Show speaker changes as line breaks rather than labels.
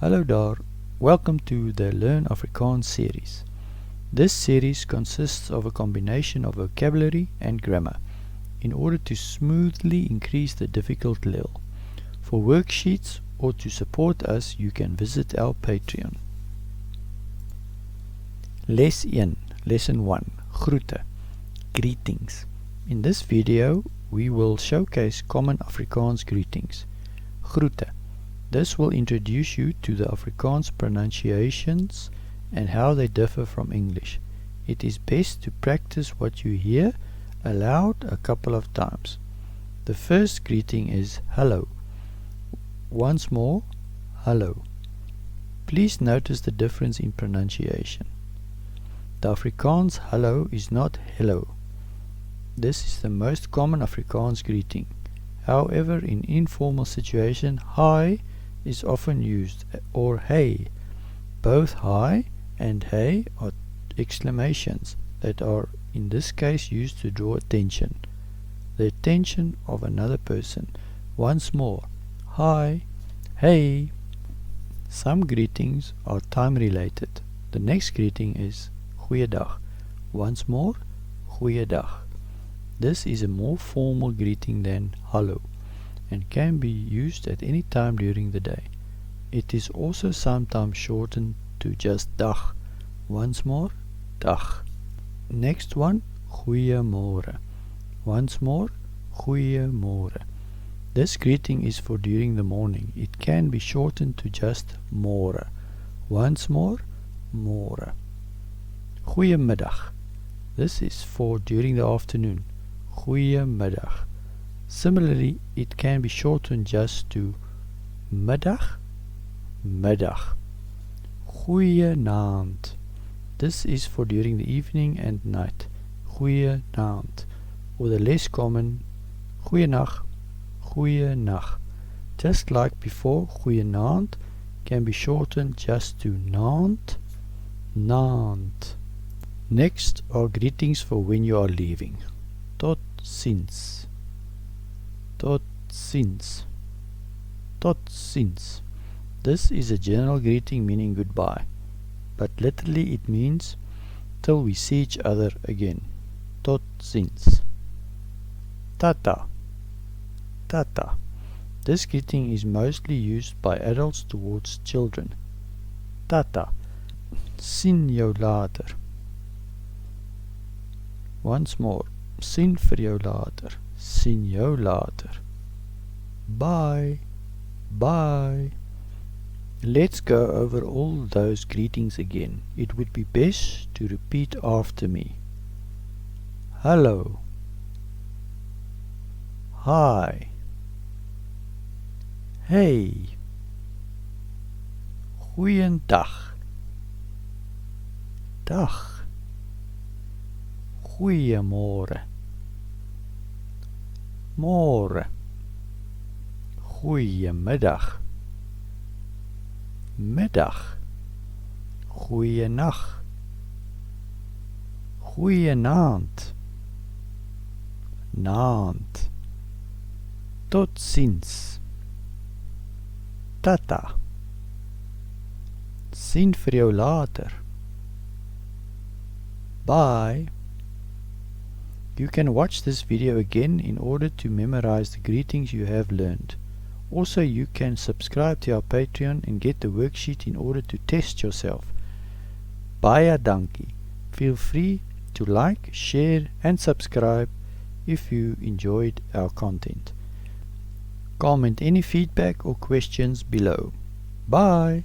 Hallo daar, welcome to the Learn Afrikaans series. This series consists of a combination of vocabulary and grammar in order to smoothly increase the difficult level. For worksheets or to support us, you can visit our Patreon. Lesson 1, Groete, greetings. In this video, we will showcase common Afrikaans greetings. Groete. This will introduce you to the Afrikaans pronunciations and how they differ from English. It is best to practice what you hear aloud a couple of times. The first greeting is hello. Once more, hello. Please notice the difference in pronunciation. The Afrikaans hello is not hello. This is the most common Afrikaans greeting. However, in informal situation, hi is often used, or hey. Both hi and hey are exclamations that are in this case used to draw attention. The attention of another person. Once more, hi, hey. Some greetings are time related. The next greeting is goeiedag. Once more, goeiedag. This is a more formal greeting than hallo and can be used at any time during the day. It is also sometimes shortened to just dag. Once more, dag. Next one, goeiemôre. Once more, goeiemôre. This greeting is for during the morning. It can be shortened to just môre. Once more, môre. Goeiemiddag. This is for during the afternoon. Goeiemiddag. Similarly, it can be shortened just to middag, middag. Goeienaand. This is for during the evening and night. Goeienaand. Or the less common, goeienag, goeienag. Just like before, goeienaand can be shortened just to naand, naand. Next are greetings for when you are leaving. Tot ziens. Tot ziens. Tot ziens. This is a general greeting meaning goodbye, but literally it means till we see each other again. Tot ziens. Tata. Tata. This greeting is mostly used by adults towards children. Tata. Sien jou later. Once more. Sien vir jou later. Sien jou later. Bye. Bye. Let's go over all those greetings again. It would be best to repeat after me. Hello. Hi. Hey. Goeiedag. Dag. Goeiemôre. Môre. Goeiemiddag. Middag. Goeienag. Goeienaand. Naand. Tot ziens. Tata. Sien vir jou later. Bye. You can watch this video again in order to memorize the greetings you have learned. Also, you can subscribe to our Patreon and get the worksheet in order to test yourself. Baie dankie. Feel free to like, share and subscribe if you enjoyed our content. Comment any feedback or questions below. Bye!